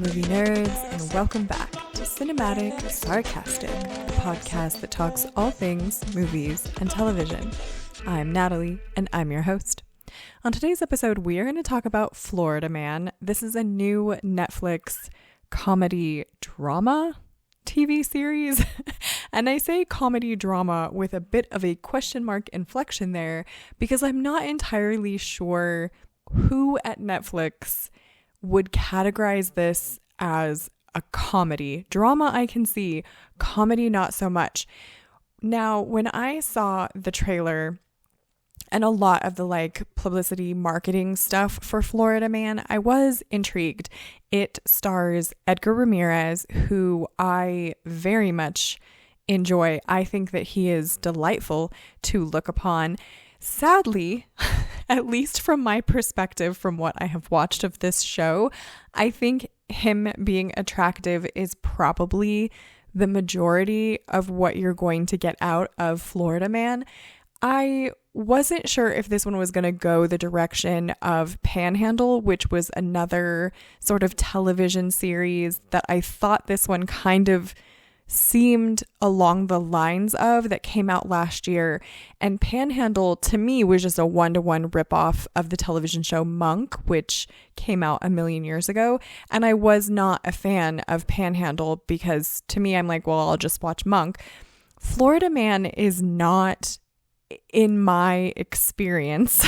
movie nerds, and welcome back to Cinematic Sarcastic, the podcast that talks all things movies and television. I'm Natalie, and I'm your host. On today's episode, we are going to talk about Florida Man. This is a new Netflix comedy drama TV series. And I say comedy drama with a bit of a question mark inflection there because I'm not entirely sure who at Netflix would categorize this as a comedy. Drama I can see, comedy not so much. Now, when I saw the trailer and a lot of the publicity marketing stuff for Florida Man, I was intrigued. It stars Edgar Ramirez, who I very much enjoy. I think that he is delightful to look upon. Sadly, at least from my perspective, from what I have watched of this show, I think him being attractive is probably the majority of what you're going to get out of Florida Man. I wasn't sure if this one was going to go the direction of Panhandle, which was another sort of television series that I thought this one kind of seemed along the lines of, that came out last year. And Panhandle to me was just a one-to-one ripoff of the television show Monk, which came out a million years ago. And I was not a fan of Panhandle because to me, I'm like, well, I'll just watch Monk. Florida Man is not, in my experience,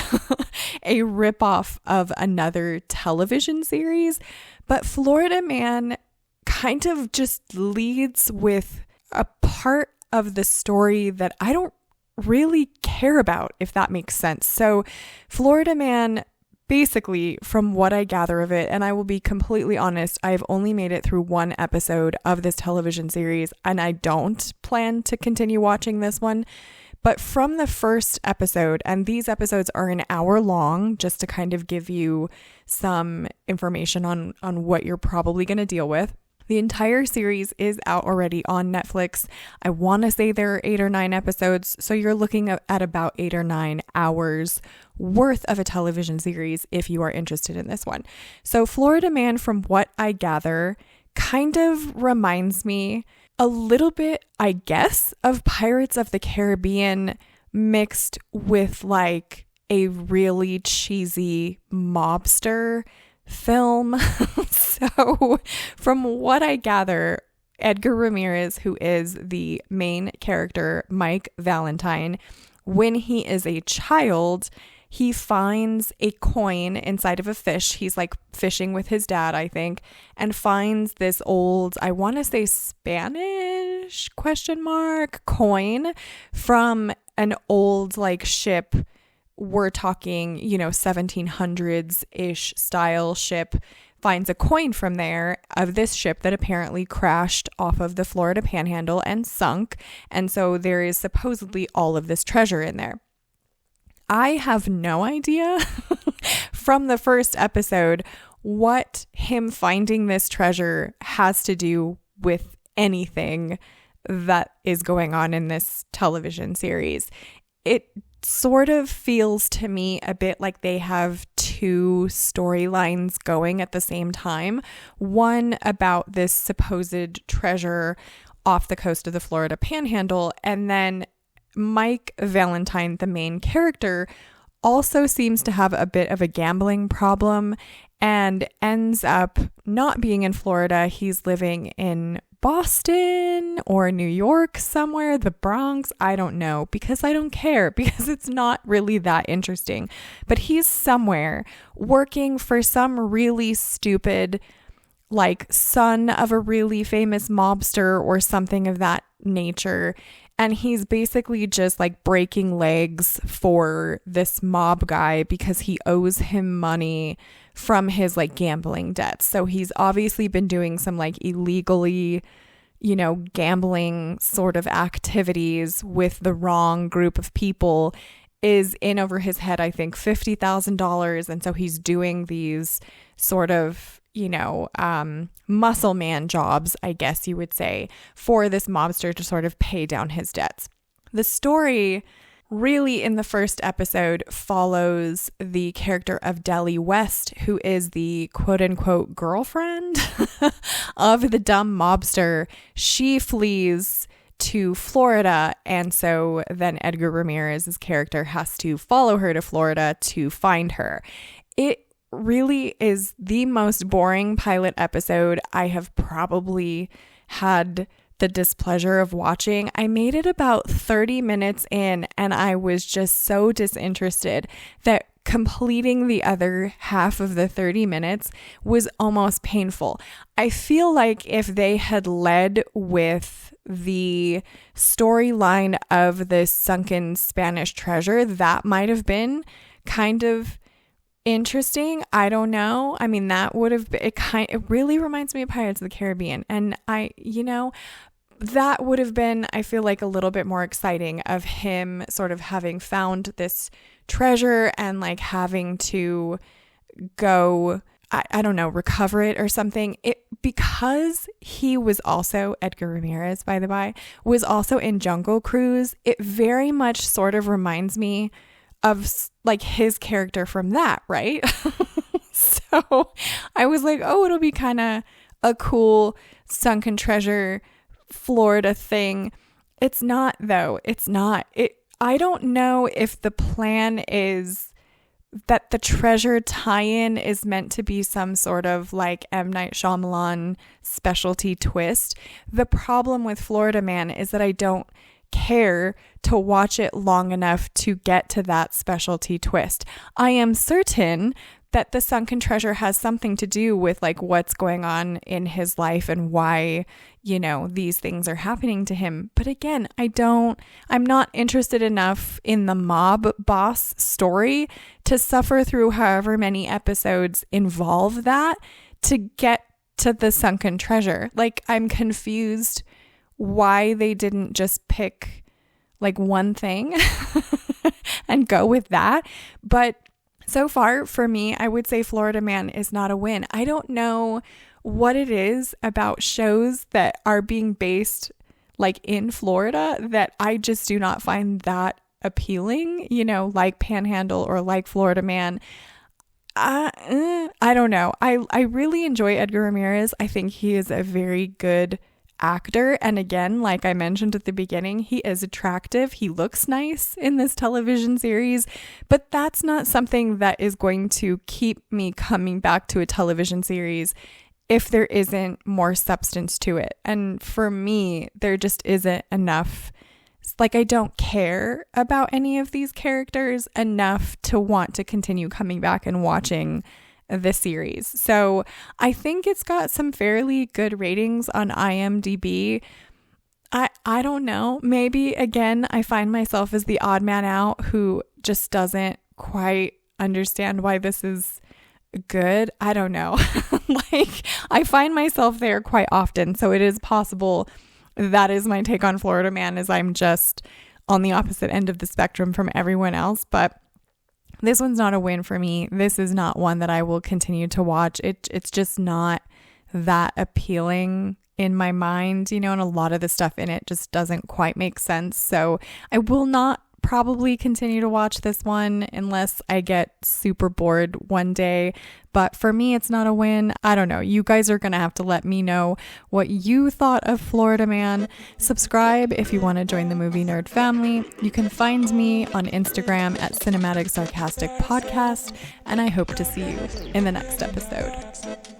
a ripoff of another television series, but Florida Man kind of just leads with a part of the story that I don't really care about, if that makes sense. So Florida Man, basically, from what I gather of it, and I will be completely honest, I've only made it through one episode of this television series, and I don't plan to continue watching this one. But from the first episode, and these episodes are an hour long, just to kind of give you some information on what you're probably going to deal with. The entire series is out already on Netflix. I want to say there are 8 or 9 episodes, so you're looking at about 8 or 9 hours worth of a television series if you are interested in this one. So Florida Man, from what I gather, kind of reminds me a little bit, I guess, of Pirates of the Caribbean mixed with like a really cheesy mobster film. So from what I gather, Edgar Ramirez, who is the main character, Mike Valentine, when he is a child, he finds a coin inside of a fish. He's like fishing with his dad, I think, and finds this old, I want to say Spanish ? Coin from an old ship. We're talking, 1700s-ish style ship. Finds a coin from there of this ship that apparently crashed off of the Florida Panhandle and sunk. And so there is supposedly all of this treasure in there. I have no idea from the first episode what him finding this treasure has to do with anything that is going on in this television series. It sort of feels to me a bit like they have two storylines going at the same time. One about this supposed treasure off the coast of the Florida Panhandle, and then Mike Valentine, the main character, also seems to have a bit of a gambling problem and ends up not being in Florida. He's living in Boston or New York somewhere, the Bronx, I don't know, because I don't care, because it's not really that interesting. But he's somewhere working for some really stupid, son of a really famous mobster or something of that nature. And he's basically just breaking legs for this mob guy because he owes him money from his gambling debts. So he's obviously been doing some illegally, gambling sort of activities with the wrong group of people, is in over his head, I think $50,000. And so he's doing these sort of, muscle man jobs, I guess you would say, for this mobster to sort of pay down his debts. The story really in the first episode follows the character of Deli West, who is the quote unquote girlfriend of the dumb mobster. She flees to Florida, and so then Edgar Ramirez's character has to follow her to Florida to find her. It really is the most boring pilot episode I have probably had the displeasure of watching. I made it about 30 minutes in and I was just so disinterested that completing the other half of the 30 minutes was almost painful. I feel like if they had led with the storyline of the sunken Spanish treasure, that might have been kind of interesting. I don't know. I mean, that would have been, it really reminds me of Pirates of the Caribbean. And that would have been, I feel like, a little bit more exciting of him sort of having found this treasure and like having to go, I don't know, recover it or something. Because he was also, Edgar Ramirez, by the by, was also in Jungle Cruise, it very much sort of reminds me of like his character from that, right? So I was like, oh, it'll be kind of a cool sunken treasure Florida thing. It's not, though. It's not. I don't know if the plan is that the treasure tie-in is meant to be some sort of like M. Night Shyamalan specialty twist. The problem with Florida Man is that I don't care to watch it long enough to get to that specialty twist. I am certain that the sunken treasure has something to do with like what's going on in his life and why, these things are happening to him. But again, I'm not interested enough in the mob boss story to suffer through however many episodes involve that to get to the sunken treasure. Like, I'm confused why they didn't just pick like one thing and go with that. But so far for me, I would say Florida Man is not a win. I don't know what it is about shows that are being based like in Florida that I just do not find that appealing, like Panhandle or like Florida Man. I don't know. I really enjoy Edgar Ramirez. I think he is a very good actor. And again, like I mentioned at the beginning, he is attractive. He looks nice in this television series, but that's not something that is going to keep me coming back to a television series if there isn't more substance to it. And for me, there just isn't enough. Like, I don't care about any of these characters enough to want to continue coming back and watching the series. So I think it's got some fairly good ratings on IMDb. I don't know. Maybe, again, I find myself as the odd man out who just doesn't quite understand why this is good. I don't know. Like, I find myself there quite often. So it is possible that is my take on Florida Man, is I'm just on the opposite end of the spectrum from everyone else. But this one's not a win for me. This is not one that I will continue to watch. It's just not that appealing in my mind, and a lot of the stuff in it just doesn't quite make sense. So I will not probably continue to watch this one unless I get super bored one day. But for me, it's not a win. I don't know. You guys are going to have to let me know what you thought of Florida Man. Subscribe if you want to join the Movie Nerd family. You can find me on Instagram at Cinematic Sarcastic Podcast, and I hope to see you in the next episode.